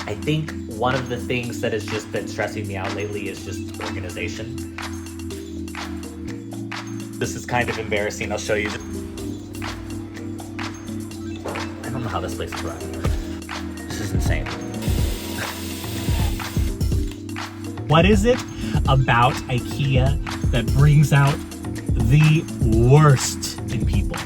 I think one of the things that has just been stressing me out lately is just organization. This is kind of embarrassing. I'll show you. I don't know how this place is run. This is insane. What is it about IKEA that brings out the worst in people?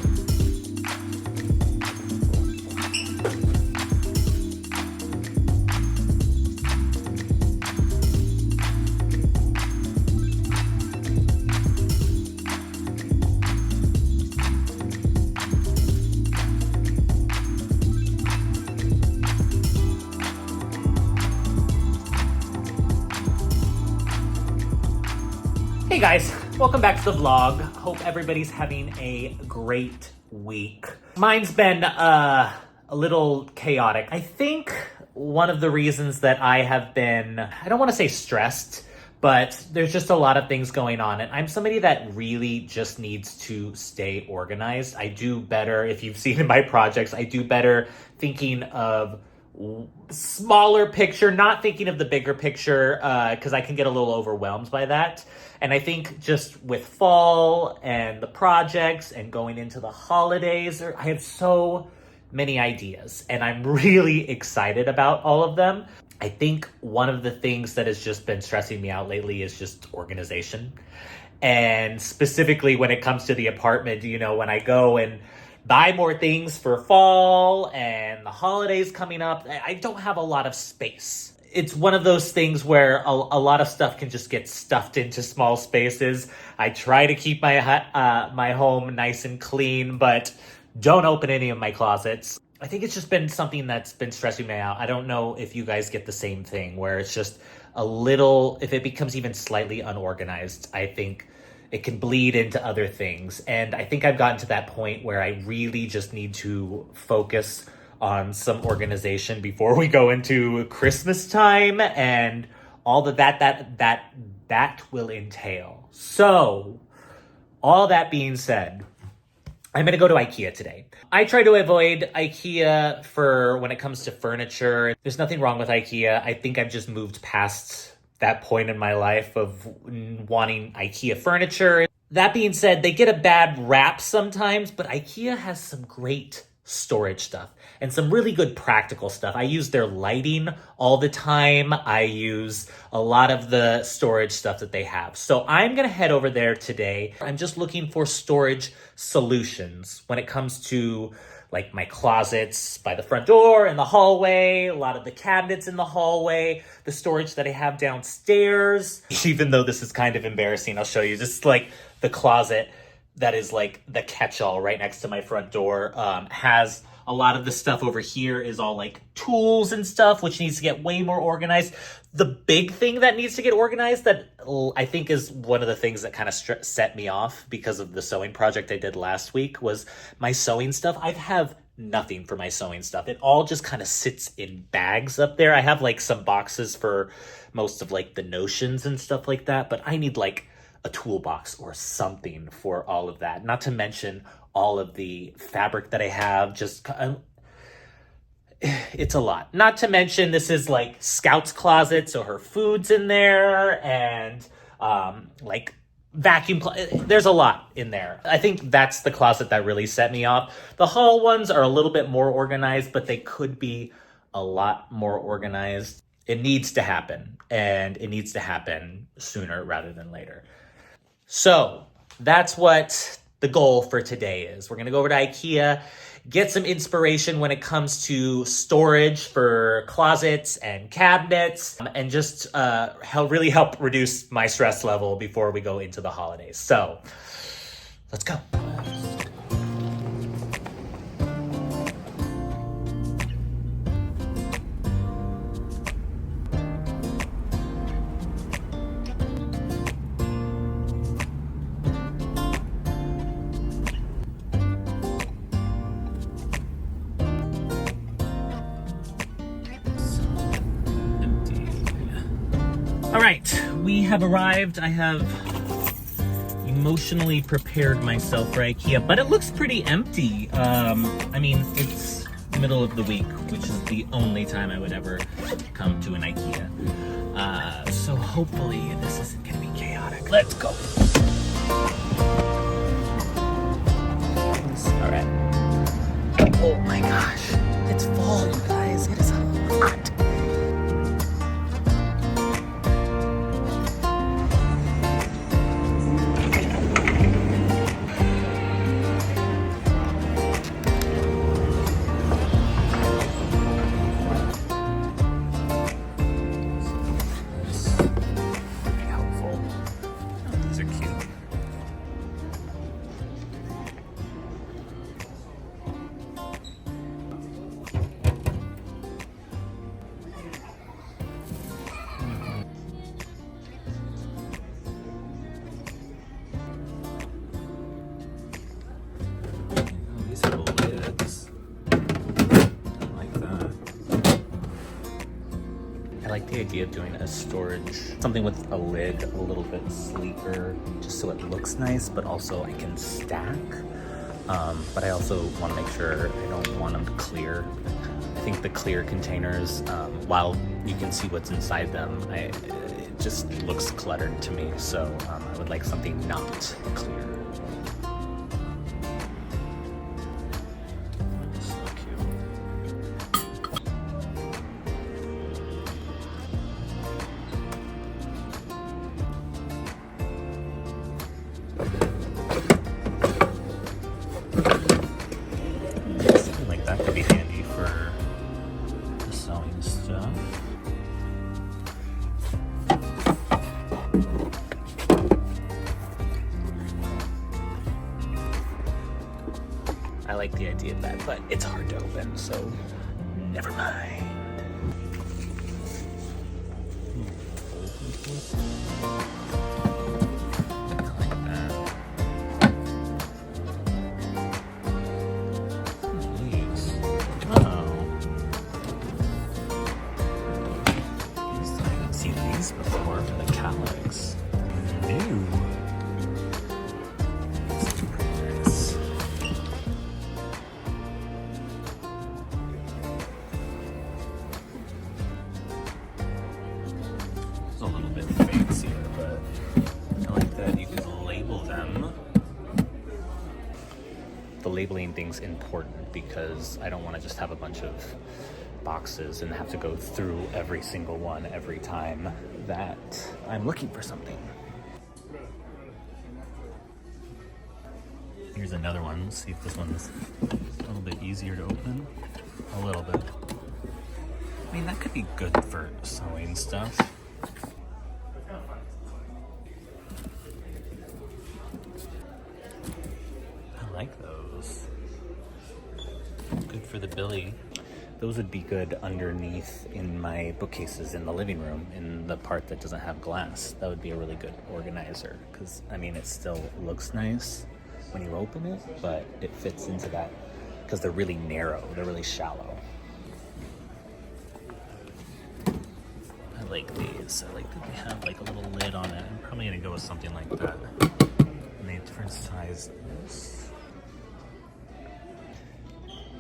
Hey guys, welcome back to the vlog. Hope everybody's having a great week. Mine's been a little chaotic. I think one of the reasons that I have been, I don't want to say stressed, but there's just a lot of things going on. And I'm somebody that really just needs to stay organized. I do better, if you've seen in my projects, I do better thinking of smaller picture, not thinking of the bigger picture, because I can get a little overwhelmed by that. And I think just with fall and the projects and going into the holidays, I have so many ideas and I'm really excited about all of them. I think one of the things that has just been stressing me out lately is just organization. And specifically when it comes to the apartment, you know, when I go and buy more things for fall and the holidays coming up, I don't have a lot of space. It's one of those things where a lot of stuff can just get stuffed into small spaces. I try to keep my home nice and clean, but don't open any of my closets. I think it's just been something that's been stressing me out. I don't know if you guys get the same thing where it's just a little, if it becomes even slightly unorganized, I think it can bleed into other things. And I think I've gotten to that point where I really just need to focus on some organization before we go into Christmas time and all that will entail. So, all that being said, I'm gonna go to IKEA today. I try to avoid IKEA for when it comes to furniture. There's nothing wrong with IKEA. I think I've just moved past that point in my life of wanting IKEA furniture. That being said, they get a bad rap sometimes, but IKEA has some great storage stuff and some really good practical stuff. I use their lighting all the time. I use a lot of the storage stuff that they have. So I'm gonna head over there today. I'm just looking for storage solutions when it comes to like my closets by the front door and the hallway, a lot of the cabinets in the hallway, the storage that I have downstairs. Even though this is kind of embarrassing, I'll show you just like the closet that is like the catch-all right next to my front door, has a lot of the stuff over here is all like tools and stuff, which needs to get way more organized. The big thing that needs to get organized that I think is one of the things that kind of set me off because of the sewing project I did last week was my sewing stuff. I have nothing for my sewing stuff. It all just kind of sits in bags up there. I have like some boxes for most of like the notions and stuff like that, but I need like a toolbox or something for all of that. Not to mention all of the fabric that I have, just it's a lot. Not to mention this is like Scout's closet, so her food's in there and like vacuum, there's a lot in there. I think that's the closet that really set me off. The hall ones are a little bit more organized, but they could be a lot more organized. It needs to happen, and it needs to happen sooner rather than later. So that's what the goal for today is. We're gonna go over to IKEA, get some inspiration when it comes to storage for closets and cabinets, and just really help reduce my stress level before we go into the holidays. So let's go. All right, we have arrived. I have emotionally prepared myself for IKEA, but it looks pretty empty. I mean, it's middle of the week, which is the only time I would ever come to an IKEA. So hopefully this isn't gonna be chaotic. Let's go. All right. Oh my gosh, it's fall, you guys. It is hot. I like the idea of doing a storage, something with a lid a little bit sleeker, just so it looks nice, but also I can stack. But I also want to make sure I don't want them clear. I think the clear containers, while you can see what's inside them, it just looks cluttered to me. So I would like something not clear. I like the idea of that, but it's hard to open, so never mind. I like that. These. Wow. I haven't seen these before for the calyx. Ew. A little bit fancier, but I like that you can label them. The labeling thing's important because I don't want to just have a bunch of boxes and have to go through every single one every time that I'm looking for something. Here's another one. Let's see if this one's a little bit easier to open. A little bit. I mean, that could be good for sewing stuff. I like those. Good for the Billy. Those would be good underneath in my bookcases in the living room, in the part that doesn't have glass. That would be a really good organizer, because I mean, it still looks nice when you open it, but it fits into that because they're really narrow, they're really shallow. I like these. I like that they have like a little lid on it. I'm probably gonna go with something like that. And they have different sizes.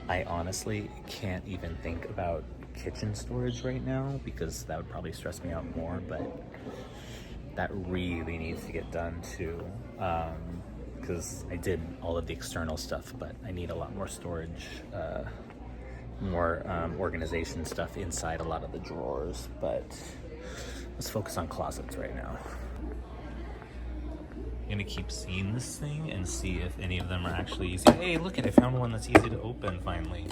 I honestly can't even think about kitchen storage right now because that would probably stress me out more, but that really needs to get done too. Because I did all of the external stuff, but I need a lot more storage, more organization stuff inside a lot of the drawers, but let's focus on closets right now. I'm gonna keep seeing this thing and see if any of them are actually easy. Hey, look at it, I found one that's easy to open finally.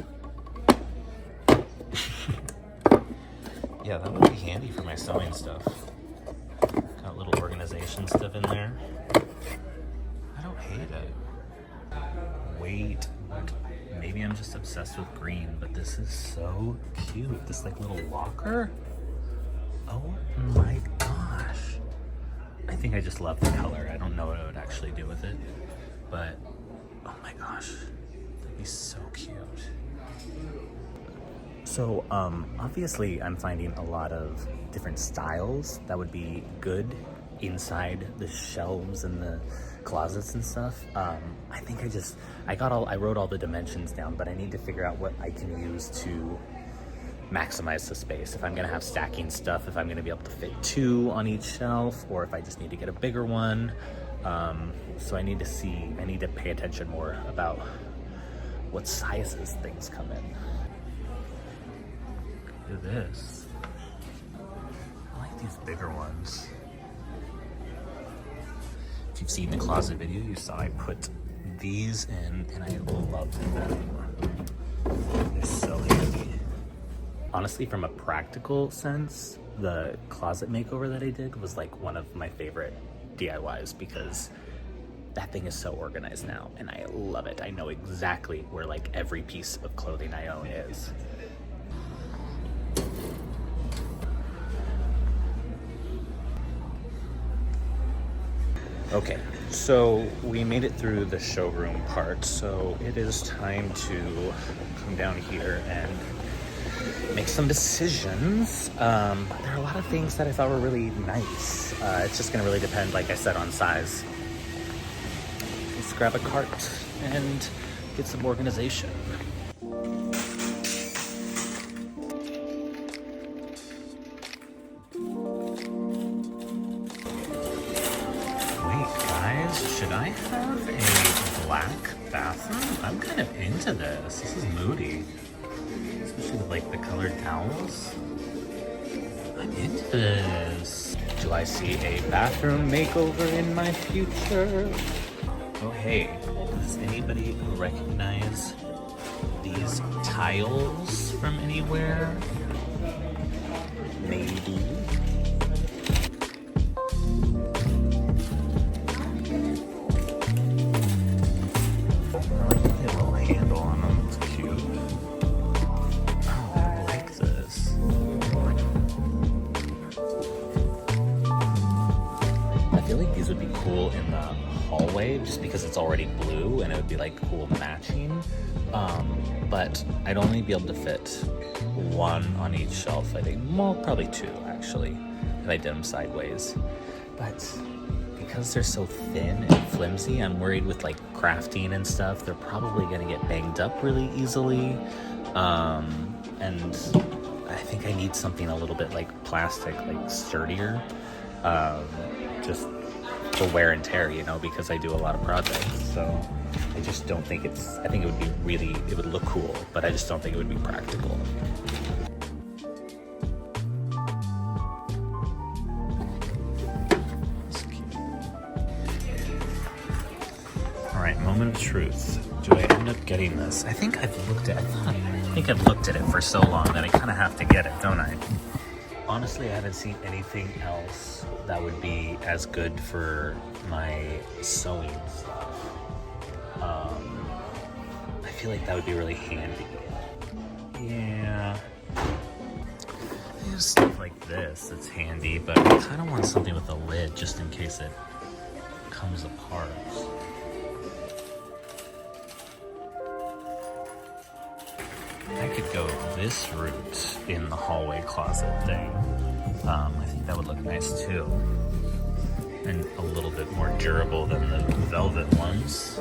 Yeah, that would be handy for my sewing stuff. Got little organization stuff in there. I don't hate it. Wait, maybe I'm just obsessed with green, but this is so cute. This like little locker. Oh my gosh. I think I just love the color. I don't know what I would actually do with it, but oh my gosh, that'd be so cute. So obviously I'm finding a lot of different styles that would be good inside the shelves and the closets and stuff. I think I wrote all the dimensions down, but I need to figure out what I can use to maximize the space. If I'm gonna have stacking stuff, if I'm gonna be able to fit 2 on each shelf, or if I just need to get a bigger one. So I need to pay attention more about what sizes things come in. Look at this. I like these bigger ones. If you've seen the closet video, you saw I put these in and I love them. They're so handy. Honestly, from a practical sense, the closet makeover that I did was like one of my favorite DIYs because that thing is so organized now and I love it. I know exactly where like every piece of clothing I own is. Okay, so we made it through the showroom part, so it is time to come down here and make some decisions. There are a lot of things that I thought were really nice. It's just gonna really depend, like I said, on size. Let's grab a cart and get some organization. Should I have a black bathroom? I'm kind of into this. This is moody. Especially with like the colored towels. I'm into this. Do I see a bathroom makeover in my future? Oh hey, does anybody recognize these tiles from anywhere? Maybe. In the hallway just because it's already blue and it would be like cool matching, but I'd only be able to fit 1 on each shelf, I think. Well, probably 2 actually if I did them sideways, but because they're so thin and flimsy, I'm worried with like crafting and stuff they're probably gonna get banged up really easily, and I think I need something a little bit like plastic, like sturdier, just for wear and tear, you know, because I do a lot of projects. So I just don't think I think it would look cool, but I just don't think it would be practical. All right, moment of truth. Do I end up getting this? I think I've looked at it for so long that I kind of have to get it, don't I? Honestly, I haven't seen anything else that would be as good for my sewing stuff. I feel like that would be really handy. Yeah. There's stuff like this that's handy, but I kind of want something with a lid just in case it comes apart. I could go this route in the hallway closet thing. I think that would look nice too. And a little bit more durable than the velvet ones.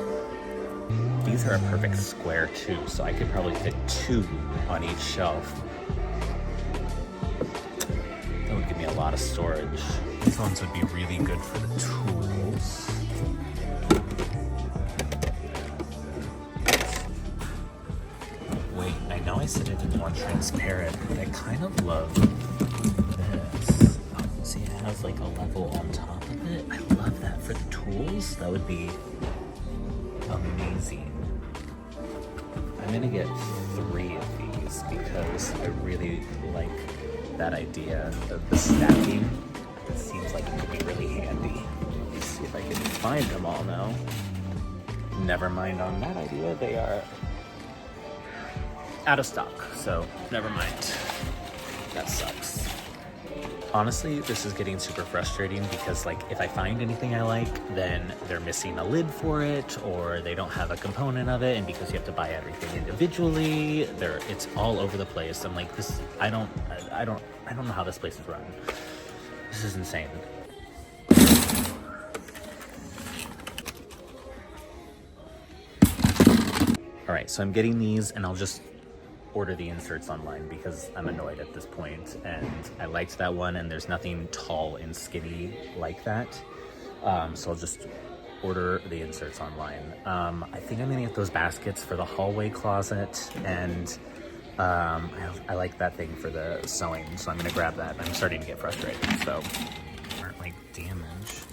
These are a perfect square too, so I could probably fit 2 on each shelf. That would give me a lot of storage. These ones would be really good for the tools. Wait, I know I said I didn't want transparent, but I kind of love this. Oh, see, it has like a level on top of it. I love that for the tools. That would be amazing. I'm gonna get 3 of these because I really like that idea of the stacking. It seems like it could be really handy. Let's see if I can find them all now. Never mind on that idea, they are out of stock, so never mind. That sucks. Honestly, this is getting super frustrating because like if I find anything I like, then they're missing a lid for it or they don't have a component of it, and because you have to buy everything individually, it's all over the place. I'm like, this I don't know how this place is run. This is insane. All right, so I'm getting these and I'll just order the inserts online because I'm annoyed at this point, and I liked that one and there's nothing tall and skinny like that. So I'll just order the inserts online. I think I'm gonna get those baskets for the hallway closet, and I like that thing for the sewing, so I'm gonna grab that. I'm starting to get frustrated, so aren't like damaged.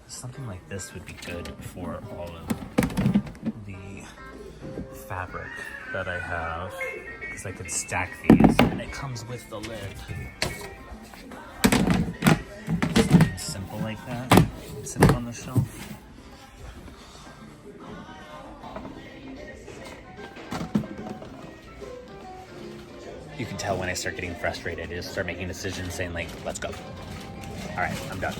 Something like this would be good for all of the fabric that I have, because I could stack these and it comes with the lid. Something simple like that, sit on the shelf. You can tell when I start getting frustrated, I just start making decisions saying like, let's go. All right, I'm done.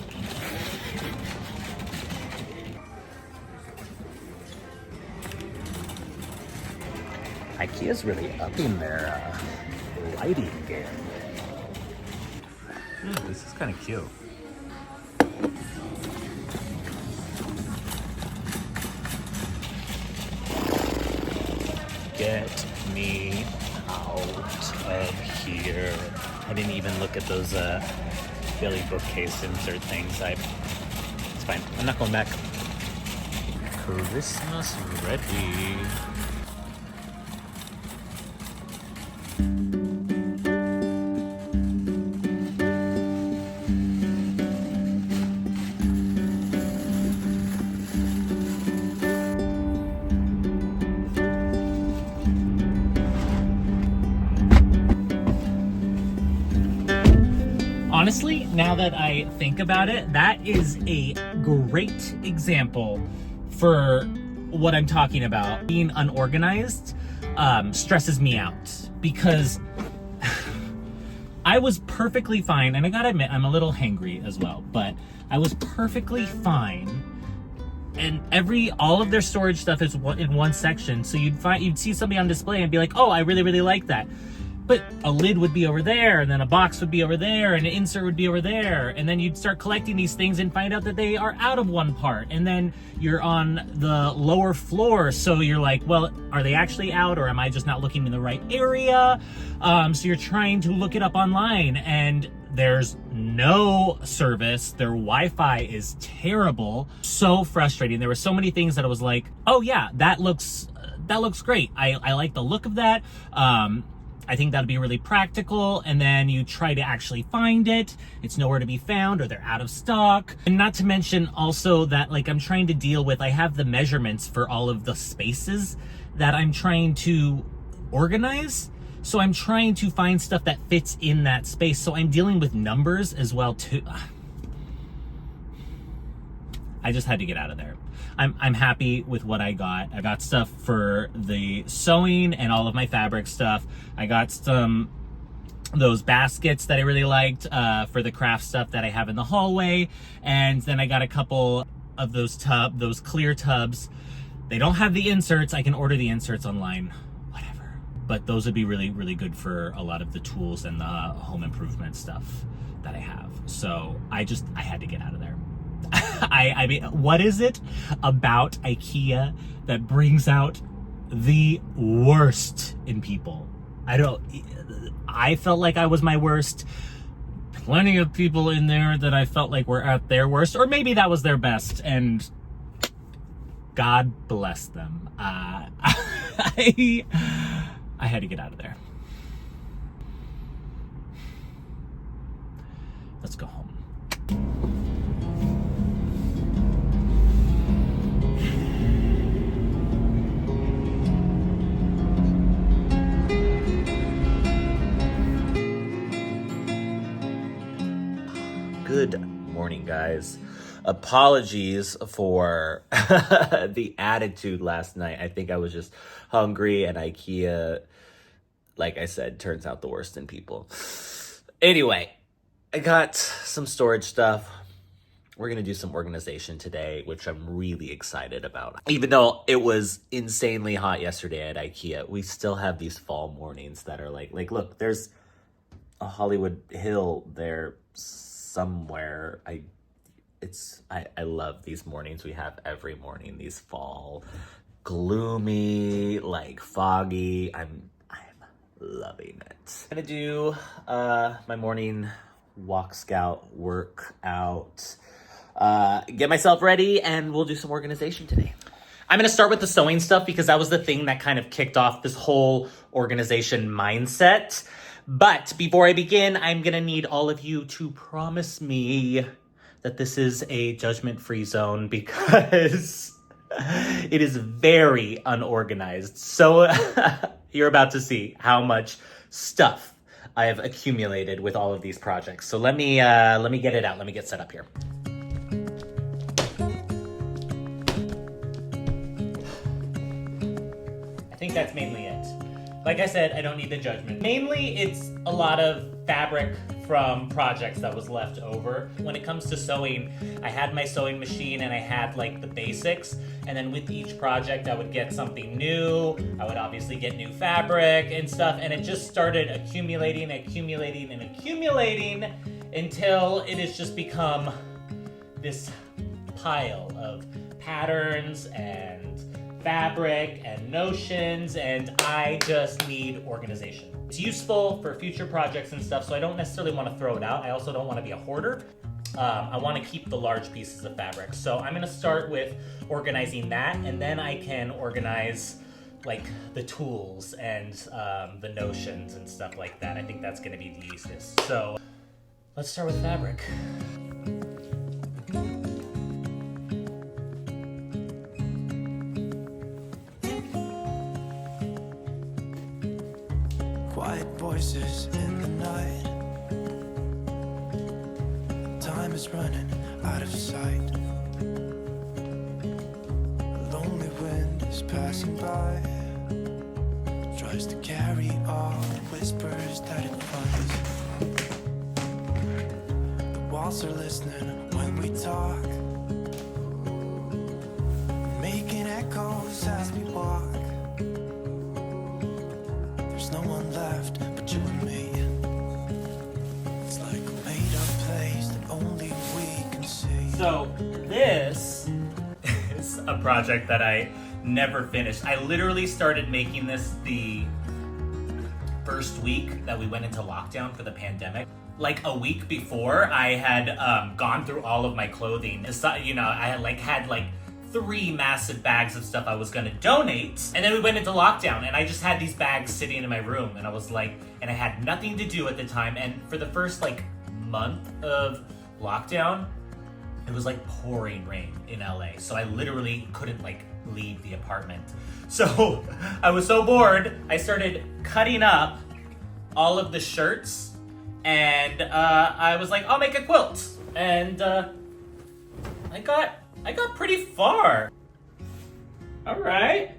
IKEA's really upping their lighting game. This is kind of cute. Get me out of here. I didn't even look at those Billy bookcase insert things. It's fine. I'm not going back. Christmas ready. Honestly, now that I think about it, that is a great example for what I'm talking about. Being unorganized stresses me out, because I was perfectly fine, and I gotta admit, I'm a little hangry as well, but I was perfectly fine. And all of their storage stuff is in one section, so you'd see something on display and be like, oh, I really, really like that. But a lid would be over there, and then a box would be over there, and an insert would be over there. And then you'd start collecting these things and find out that they are out of one part. And then you're on the lower floor, so you're like, well, are they actually out, or am I just not looking in the right area? So you're trying to look it up online, and there's no service. Their Wi-Fi is terrible. So frustrating. There were so many things that I was like, oh yeah, that looks great. I like the look of that. I think that'd be really practical. And then you try to actually find it. It's nowhere to be found, or they're out of stock. And not to mention also that, like, I'm trying to deal with, I have the measurements for all of the spaces that I'm trying to organize. So I'm trying to find stuff that fits in that space. So I'm dealing with numbers as well too. I just had to get out of there. I'm happy with what I got. I got stuff for the sewing and all of my fabric stuff. I got those baskets that I really liked for the craft stuff that I have in the hallway. And then I got a couple of those clear tubs. They don't have the inserts. I can order the inserts online, whatever. But those would be really, really good for a lot of the tools and the home improvement stuff that I have. So I had to get out of there. I mean, what is it about IKEA that brings out the worst in people? I felt like I was my worst. Plenty of people in there that I felt like were at their worst, or maybe that was their best, and God bless them. I had to get out of there. Let's go home. Good morning, guys. Apologies for the attitude last night. I think I was just hungry, and IKEA, like I said, turns out the worst in people. Anyway, I got some storage stuff. we're gonna do some organization today, which I'm really excited about. Even though it was insanely hot yesterday at IKEA, we still have these fall mornings that are like look, there's a Hollywood Hill there somewhere. I love these mornings we have every morning, these fall, gloomy, like foggy. I'm loving it. I'm gonna do my morning walk, scout, workout, get myself ready, and we'll do some organization today. I'm gonna start with the sewing stuff because that was the thing that kind of kicked off this whole organization mindset. But before I begin, I'm gonna need all of you to promise me that this is a judgment-free zone because it is very unorganized. So you're about to see how much stuff I have accumulated with all of these projects. So let me get it out. Let me get set up here. I think that's mainly it. Like I said, I don't need the judgment. Mainly, it's a lot of fabric from projects that was left over. When it comes to sewing, I had my sewing machine and I had like the basics. And then with each project, I would get something new. I would obviously get new fabric and stuff. And it just started accumulating until it has just become this pile of patterns and fabric and notions, and I just need organization. It's useful for future projects and stuff, so I don't necessarily want to throw it out. I also don't want to be a hoarder. I want to keep the large pieces of fabric. So I'm going to start with organizing that, and then I can organize like the tools and the notions and stuff like that. I think that's going to be the easiest. So let's start with fabric. Quiet voices in the night. Time is running out of sight. A lonely wind is passing by. Tries to carry all whispers that it finds. The walls are listening when we talk, making echoes as we walk. There's no one left but you and me. It's like a made-up place that only we can see. So this is a project that I never finished. I literally started making this the first week that we went into lockdown for the pandemic. Like a week before, I had gone through all of my clothing. You know, I had 3 massive bags of stuff I was gonna donate. And then we went into lockdown and I just had these bags sitting in my room and I was like, and I had nothing to do at the time. And for the first month of lockdown, it was pouring rain in LA. So I literally couldn't leave the apartment. So I was so bored, I started cutting up all of the shirts and I was like, I'll make a quilt. And I got pretty far. All right.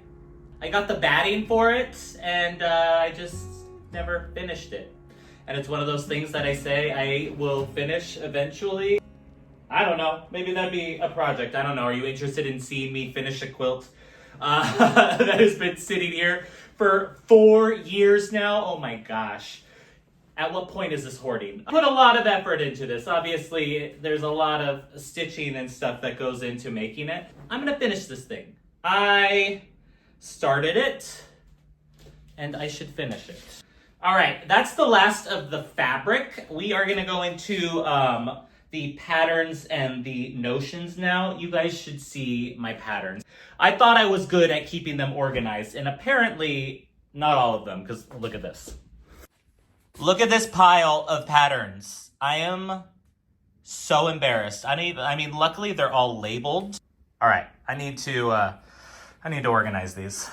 I got the batting for it, and I just never finished it. And it's one of those things that I say I will finish eventually. I don't know. Maybe that'd be a project. I don't know. Are you interested in seeing me finish a quilt that has been sitting here for 4 years now? Oh my gosh. At what point is this hoarding? I put a lot of effort into this. Obviously, there's a lot of stitching and stuff that goes into making it. I'm gonna finish this thing. I started it, and I should finish it. All right, that's the last of the fabric. We are gonna go into the patterns and the notions now. You guys should see my patterns. I thought I was good at keeping them organized, and apparently not all of them, because look at this. Look at this pile of patterns. I am so embarrassed. I mean, luckily they're all labeled. All right, I need to organize these.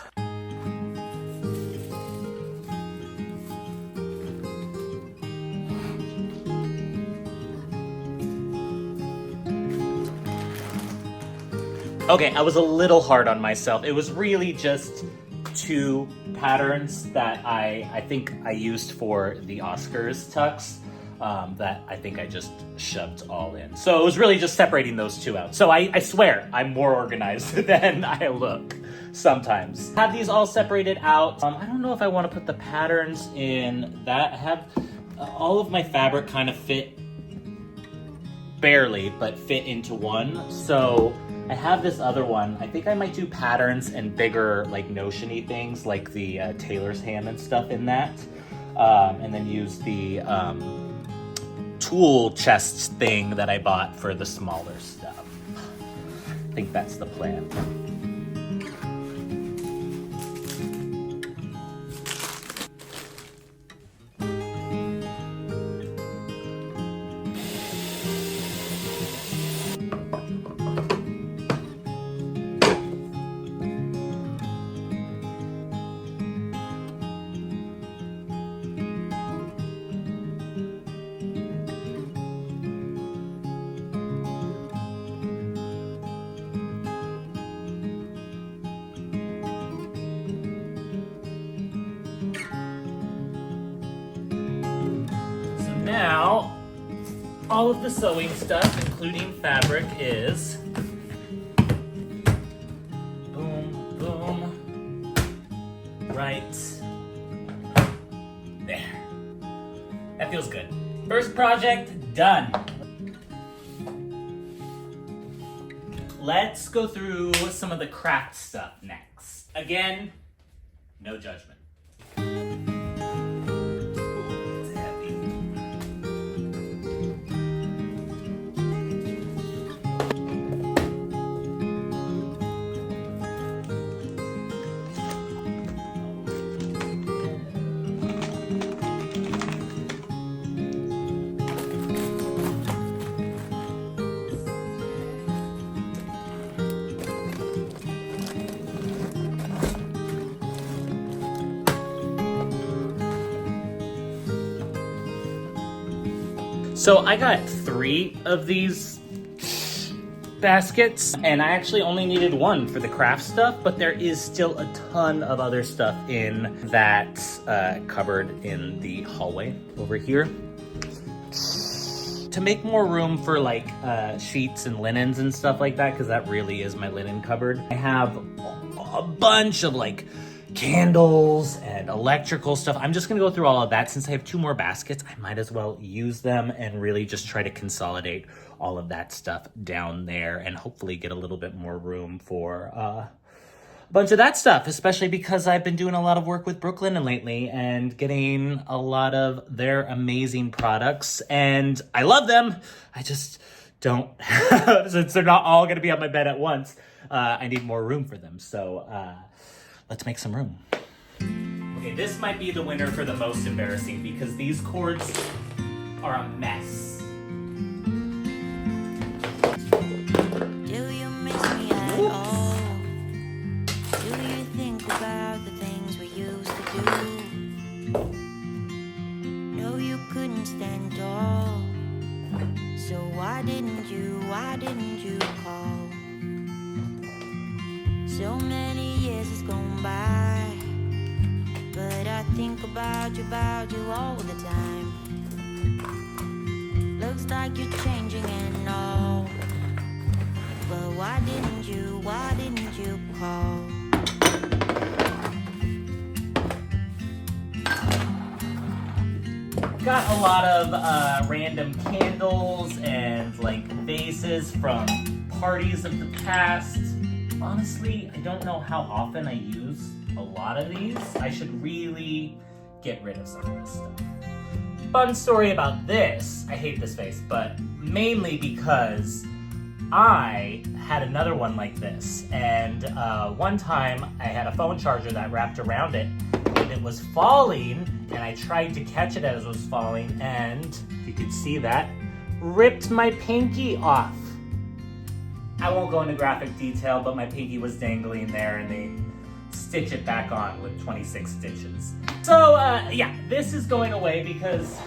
Okay, I was a little hard on myself. It was really just 2 patterns that I think I used for the Oscars tux. that I think I just shoved all in. So it was really just separating those two out. So I swear I'm more organized than I look sometimes. Have these all separated out. I don't know if I want to put the patterns in that. I have all of my fabric kind of fit, barely, but fit into one. So I have this other one. I think I might do patterns and bigger like notion-y things like the tailor's hand and stuff in that. And then use the tool chest thing that I bought for the smaller stuff. I think that's the plan. Now, all of the sewing stuff, including fabric, is boom, boom, right there. That feels good. First project done. Let's go through some of the craft stuff next. Again, no judgment. So I got 3 of these baskets, and I actually only needed 1 for the craft stuff, but there is still a ton of other stuff in that cupboard in the hallway over here. To make more room for like sheets and linens and stuff like that, because that really is my linen cupboard, I have a bunch of like candles and electrical stuff. I'm just gonna go through all of that. Since I have 2 more baskets, I might as well use them and really just try to consolidate all of that stuff down there and hopefully get a little bit more room for a bunch of that stuff, especially because I've been doing a lot of work with Brooklinen lately and getting a lot of their amazing products, and I love them. I just don't, since they're not all gonna be on my bed at once, I need more room for them. So let's make some room. Okay, this might be the winner for the most embarrassing because these cords are a mess. Do you miss me at all? Do you think about the things we used to do? No, you couldn't stand tall. So why didn't you call? So many years has gone by, but I think about you all the time. Looks like you're changing and all, but why didn't you call? Got a lot of random candles and like vases from parties of the past. Honestly, I don't know how often I use a lot of these. I should really get rid of some of this stuff. Fun story about this, I hate this face, but mainly because I had another one like this, and one time I had a phone charger that wrapped around it, and it was falling, and I tried to catch it as it was falling, and you could see that, ripped my pinky off. I won't go into graphic detail, but my pinky was dangling there, and they stitch it back on with 26 stitches. So yeah, this is going away because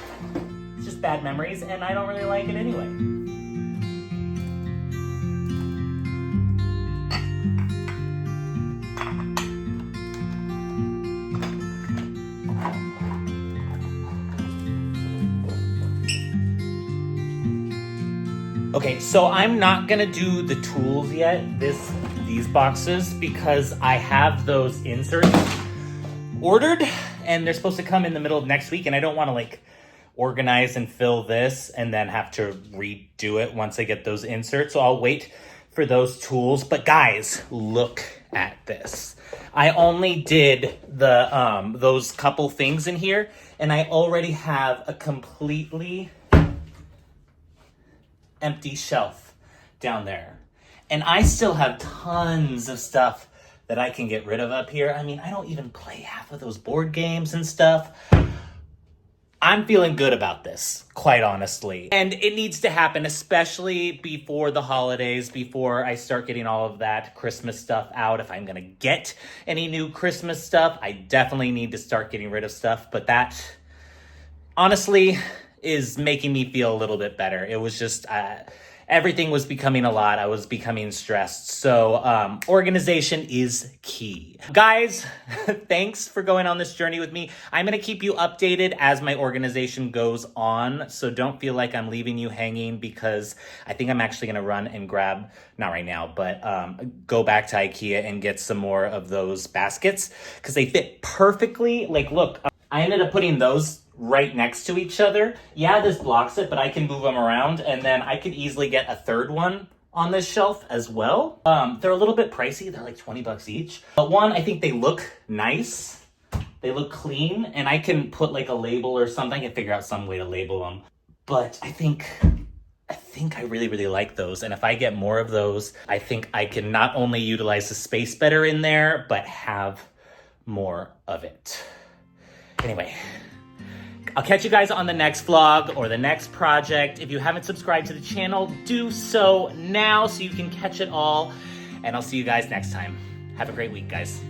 it's just bad memories, and I don't really like it anyway. Okay, so I'm not gonna do the tools yet, these boxes, because I have those inserts ordered and they're supposed to come in the middle of next week, and I don't want to like organize and fill this and then have to redo it once I get those inserts. So I'll wait for those tools. But guys, look at this. I only did the those couple things in here, and I already have a completely empty shelf down there. And I still have tons of stuff that I can get rid of up here. I mean, I don't even play half of those board games and stuff. I'm feeling good about this, quite honestly. And it needs to happen, especially before the holidays, before I start getting all of that Christmas stuff out. If I'm gonna get any new Christmas stuff, I definitely need to start getting rid of stuff. But that, honestly, is making me feel a little bit better. It was just, everything was becoming a lot. I was becoming stressed. So organization is key. Guys, thanks for going on this journey with me. I'm going to keep you updated as my organization goes on. So don't feel like I'm leaving you hanging, because I think I'm actually going to run and grab, not right now, but go back to IKEA and get some more of those baskets, because they fit perfectly. Like, look, I ended up putting those right next to each other. Yeah, this blocks it, but I can move them around, and then I could easily get a third one on this shelf as well. They're a little bit pricey. They're like 20 bucks each. But one, I think they look nice. They look clean, and I can put like a label or something. I can figure out some way to label them. But I think I really, really like those. And if I get more of those, I think I can not only utilize the space better in there, but have more of it. Anyway, I'll catch you guys on the next vlog or the next project. If you haven't subscribed to the channel, do so now so you can catch it all. And I'll see you guys next time. Have a great week, guys.